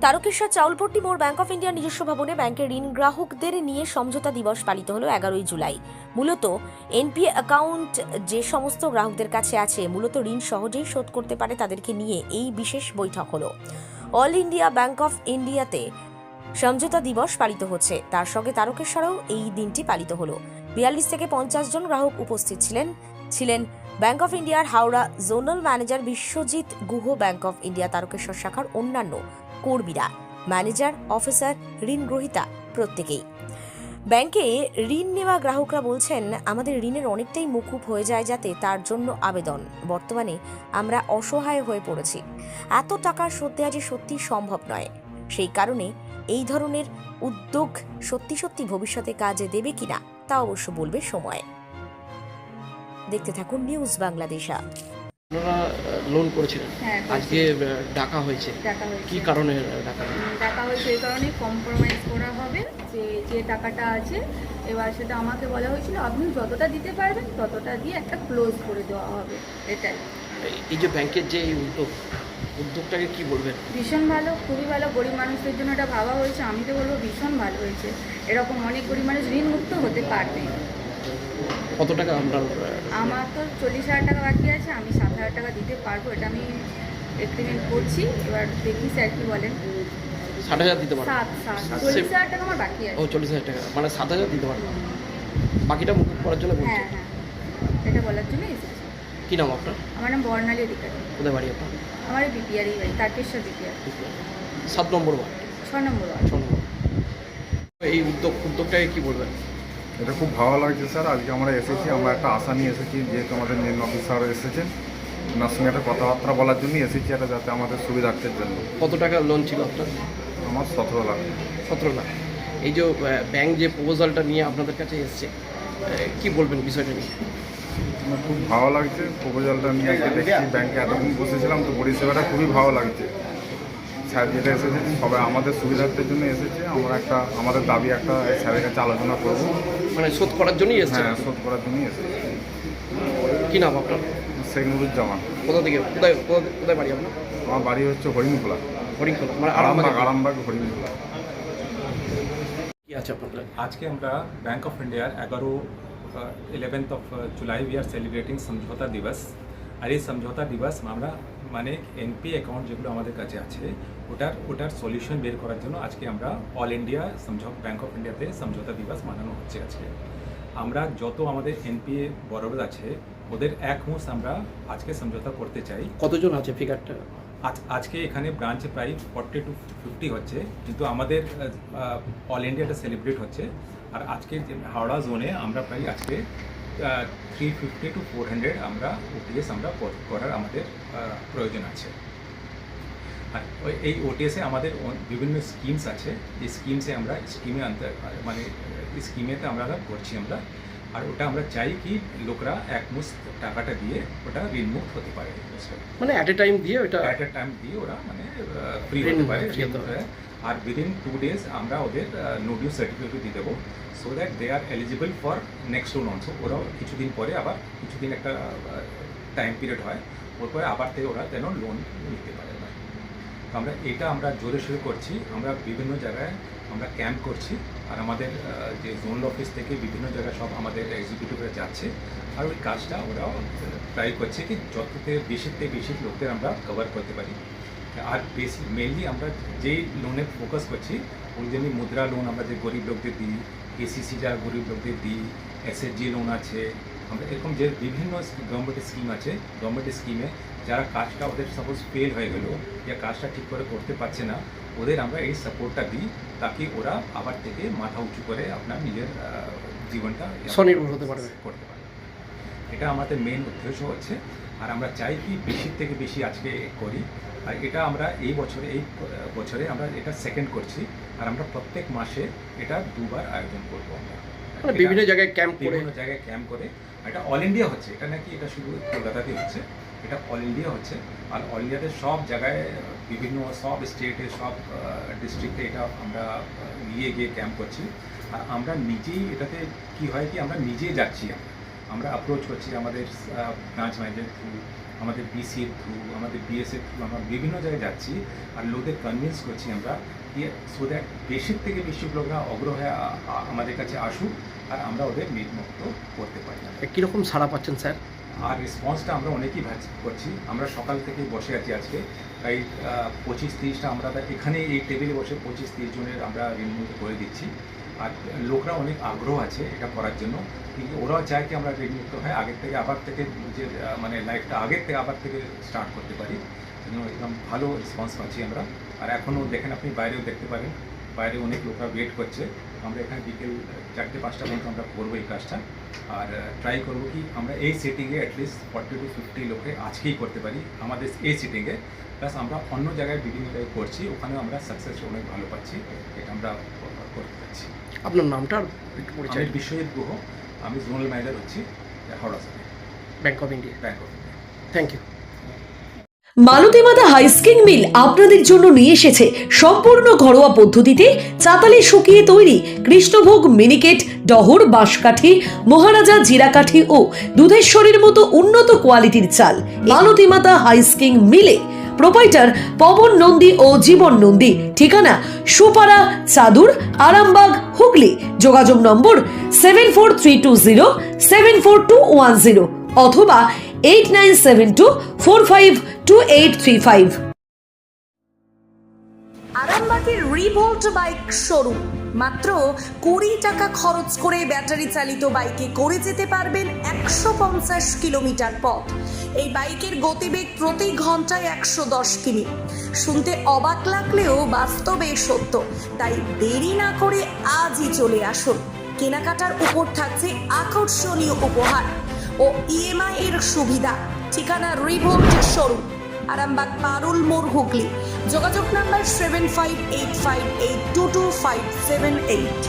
তারকেশ্বর চাউলপট্টি মোড় bank of ইন্ডিয়ার নিজস্ব ভবনে ব্যাংকের ঋণ গ্রাহকদের নিয়ে সমঝোতা দিবস পালিত হলো 11ই জুলাই। মূলত এনপিএ অ্যাকাউন্ট যে সমস্ত গ্রাহকদের কাছে আছে, মূলত ঋণ সহজেই শোধ করতে পারে, তাদেরকে নিয়ে এই বিশেষ বৈঠক হলো। অল ইন্ডিয়া ব্যাংক অফ ইন্ডিয়াতে সমঝোতা দিবস পালিত হচ্ছে, তার সঙ্গে তারকেশ্বরেও এই দিনটি পালিত হলো। 42 থেকে 50 জন গ্রাহক উপস্থিত ছিলেন ব্যাংক অফ ইন্ডিয়ার Howrah zonal manager Biswajit Guha, bank of India Tarakeswar শাখার অন্যান্য কর্মীরা, ম্যানেজার, অফিসার, ঋণ গ্রহীতা প্রত্যেকেই। ব্যাংকে ঋণ নেওয়া গ্রাহকরা বলছেন, আমাদের ঋণের অনেকটাই মকুব হয়ে যায়, যাতে তার জন্য আবেদন। বর্তমানে আমরা অসহায় হয়ে পড়েছি, এত টাকা শোধ দেওয়া যে সত্যি সম্ভব নয়। সেই কারণে এই ধরনের উদ্যোগ সত্যি সত্যি ভবিষ্যতে কাজে দেবে কিনা তা অবশ্য বলবে সময়। দেখতে থাকুন নিউজ বাংলাদেশা। আপনারা লোন করেছিলেন, হ্যাঁ, আজকে ডাকা হয়েছে, কি কারণে ডাকা হয়েছে? এই কারণে কম্প্রোমাইজ করা হবে যে টাকাটা আছে, এবার সেটা আমাকে বলা হয়েছিল আপনি যতটা দিতে পারবেন ততটা দিয়ে একটা ক্লোজ করে দেওয়া হবে। এটাই এই যে ব্যাংকের যে এই উদ্যোগটাকে কি বলবেন? ভীষণ ভালো, খুবই ভালো। গরিব মানুষদের জন্য এটা ভাবা হয়েছে, আমি তো বলবো ভীষণ ভালো হয়েছে। এরকম অনেক গরিব মানুষ ঋণ মুক্ত হতে পারবে। কত টাকা আপনার? আমার তো 40,000 টাকা বাকি আছে, আমি 7,000 টাকা দিতে পারবো। এটা আমি এগ্রিমেন্ট করছি, এবার দেখি স্যার কি বলেন। 60,000 দিতে পারবেন? 40,000 টাকা আমার বাকি আছে। ও 40,000 টাকা, মানে 7,000 দিতে পারবেন, বাকিটা মুকুব করার জন্য বলছেন? হ্যাঁ, এটা বলার জন্য এসেছি। কি নাম আপনার? আমার নাম বর্ণালী অধিকারী। কোথায় বাড়ি আপনার? আমার বিপিআরই বাড়ি, তারকেশ্বর বিপিআর, 7 নম্বর ওয়ার্ড, 6 নম্বর ওয়ার্ড। 6 নম্বর। এই উদ্যোগটাকে কি বলবেন? এটা খুব ভালো লাগছে স্যার। আজকে আমরা এসেছি, আমরা একটা আশা নিয়ে এসেছি, যেহেতু আমাদের মেন অফিসার এসেছেন, ওনার সঙ্গে একটা কথাবার্তা বলার জন্যই এসেছি, এটা যাতে আমাদের সুবিধার্থের জন্য। কত টাকা লোন ছিল আপনার? আমার 17 লাখ। 17 লাখ। এই যে ব্যাংক যে প্রপোজালটা নিয়ে আপনাদের কাছে এসছে, কি বলবেন বিষয়টা নিয়ে? আমার খুব ভালো লাগছে প্রপোজালটা নিয়ে। আজকে দেখছি ব্যাংকে এতক্ষণ বসেছিলাম, তো পরিষেবাটা খুবই ভালো লাগছে। স্যার যেটা এসেছে সবাই আমাদের সুবিধার্থের জন্য এসেছে। আমাদের দাবি একটা স্যারের কাছে আলোচনা করবো, মানে শোধ করার জন্যই এসছে? হ্যাঁ, শোধ করার জন্যই এসেছে। কি নাম আপনার? শেখ নুরুজ্জামান। কোথা থেকে কোথায় বাড়ি আপনার? আমার বাড়ি হচ্ছে হরিণখোলা। হরিণখোলা মানে আরামবাগ হরিণখোলা। কি আছে আপনাদের? আজকে আমরা ব্যাংক অফ ইন্ডিয়ার 11th of July we are celebrating সমঝোতা দিবস। আর এই সমঝোতা দিবস আমরা মানে এনপি অ্যাকাউন্ট যেগুলো আমাদের কাছে আছে ওটার সলিউশন বের করার জন্য আজকে আমরা অল ইন্ডিয়া ব্যাংক অফ ইন্ডিয়াতে সমঝোতা দিবস মানানো হচ্ছে। আমরা যত আমাদের এনপিএ বরোড আছে ওদের একমুশ আমরা আজকে সমঝোতা করতে চাই। কতজন আছে ফিগারটা? আজকে এখানে ব্রাঞ্চে প্রায় 40 to 50 হচ্ছে, কিন্তু আমাদের অল ইন্ডিয়াটা সেলিব্রেট হচ্ছে। আর আজকে হাওড়া জোনে আমরা প্রায় আজকে 350 to 400 আমরা ওটিএস আমরা করার আমাদের প্রয়োজন আছে। আর এই ওটিএসে আমাদের বিভিন্ন স্কিমস আছে, এই স্কিমসে আমরা স্কিমেতে আমরা করছি আমরা। আর ওটা আমরা চাই কি লোকরা একমুষ্ট টাকাটা দিয়ে ওটা ঋণমুক্ত হতে পারে, মানে অ্যাট এ টাইম দিয়ে ওরা মানে ফ্রি হতে পারে। আর উইদিন 2 days আমরা ওদের নো ডিউ সার্টিফিকেট দিয়ে দেবো, so that they are eligible for next loan also. ওরাও কিছুদিন পরে আবার কিছুদিন একটা টাইম পিরিয়ড হয়, ওর পরে আবার থেকে ওরা যেন লোন নিতে পারে। তো আমরা জোরে সোরে করছি, আমরা বিভিন্ন জায়গায় আমরা ক্যাম্প করছি। আর আমাদের যে জোনাল অফিস থেকে বিভিন্ন জায়গায় সব আমাদের এক্সিকিউটিভরা যাচ্ছে, আর ওই কাজটা ওরাও ট্রাই করছে কি যত থেকে বেশি লোকদের আমরা কভার করতে পারি। আর মেনলি আমরা যেই লোনে ফোকাস করছি ওই জন্য মুদ্রা লোন আমরা যে গরিব লোকদের দিই, কেসিসি যারা গরিব লোকদের দিই, এসএসজি লোন আছে, আমরা এরকম যে বিভিন্ন গভর্নমেন্টের স্কিম আছে, গভর্নমেন্টের স্কিমে যারা কাজটা ওদের সাপোজ ফেল হয়ে গেলো या কাজটা ঠিক করে করতে পারছে না, ওদের আমরা এই সাপোর্টটা দিই তাকি ওরা আবার থেকে মাথা উঁচু করে আপনার নিজের জীবনটা স্বনির্ভর হতে পারবে। এটা আমাদের মেন উদ্দেশ্য হচ্ছে। আর আমরা চাই কি বেশি থেকে বেশি আজকে করি। আর এটা আমরা এই বছরে আমরা এটা সেকেন্ড করছি। আর আমরা প্রত্যেক মাসে এটা 2 বার আয়োজন করবো। আমরা বিভিন্ন জায়গায় ক্যাম্প করে এটা অল ইন্ডিয়া হচ্ছে, এটা নাকি এটা শুধু কলকাতাতেই হচ্ছে, এটা অল ইন্ডিয়া হচ্ছে। আর অল ইন্ডিয়াতে সব জায়গায় বিভিন্ন সব স্টেটে সব ডিস্ট্রিক্টে এটা আমরা গিয়ে ক্যাম্প করছি। আর আমরা নিজেই এটাতে কি হয় কি আমরা নিজেই যাচ্ছি, আমরা অ্যাপ্রোচ করছি আমাদের ব্রাঞ্চ ম্যানেজার থ্রু, আমাদের বিসির থ্রু, আমাদের বিএসএর থ্রু আমরা বিভিন্ন জায়গায় যাচ্ছি আর লোকদের কনভিন্স করছি আমরা যে সো দ্যাট বেশির থেকে বেশি লোকরা অগ্রহে আমাদের কাছে আসুক আর আমরা ওদের মুক্ত করতে পারি। কীরকম সাড়া পাচ্ছেন স্যার? আর রেসপন্সটা আমরা অনেকই করছি। আমরা সকাল থেকে বসে আছি আজকে প্রায় 25-30টা আমরা এখানে এই টেবিলে বসে 25-30 জনের আমরা ঋণমুক্ত করে দিচ্ছি। আর লোকরা অনেক আগ্রহ আছে এটা করার জন্য, কিন্তু ওরাও চায় কি আমরা ঋণমুক্ত হয় আগের থেকে আবার থেকে যে মানে লাইফটা আগের থেকে আবার থেকে স্টার্ট করতে পারি। একদম ভালো রেসপন্স পাচ্ছি আমরা। আর এখনও দেখেন আপনি বাইরেও দেখতে পারেন, বাইরে অনেক লোকরা ওয়েট করছে। আমরা এখানে বিকেল 4-5টা পর্যন্ত আমরা করবো এই কাজটা। আর ট্রাই করবো কি আমরা এই সিটিংয়ে অ্যাটলিস্ট 40-50 লোকে আজকেই করতে পারি আমাদের এই সিটিংয়ে। প্লাস আমরা অন্য জায়গায় বিভিন্ন জায়গায় করছি, ওখানেও আমরা সাকসেস অনেক ভালো পাচ্ছি, এটা আমরা করতে পারছি। আপনার নামটা একটু আমি পরিচয়? বিশ্বজিৎ গুহ, আমি জোনাল ম্যানেজার হচ্ছি Howrah city Bank of India. Bank of India. Thank you. মালতীমাতা হাইস্কিং মিল আপনাদের জন্য নিয়ে এসেছে সম্পূর্ণ ঘরোয়া পদ্ধতিতে চাতালে শুকিয়ে তৈরি কৃষ্ণভোগ মিনিকেট, ডহর, বাঁশকাঠি, মহারাজা জিরাকাঠি ও দুধেশ্বরীর মতো উন্নত কোয়ালিটির চাল। মালতীমাতা হাইস্কিং মিলে প্রোপাইটার পবন নন্দী ও জীবন নন্দী। ঠিকানা সুপারা, চাদুর, আরামবাগ, হুগলি। যোগাযোগ নম্বর 7432074210 অথবা 8972452835। আরামবাগের রিভোল্ট বাইক শোরুম। মাত্র 20 টাকা খরচ করে ব্যাটারি চালিত বাইকে করে যেতে পারবেন 150 কিলোমিটার পথ। এই বাইকের গতিবেগ প্রতি ঘন্টায় 110 কিমি। শুনতে অবাক লাগলেও বাস্তবে সত্য, তাই দেরি না করে আজই চলে আসুন। কেনাকাটার উপর থাকছে আকর্ষণীয় উপহার ও ইএমআই এর সুবিধা। ঠিকানা রিভোল্ট শোরুম, আরামবাগ পারুল মোড়, হুগলি। যোগাযোগ নাম্বার 7585822578।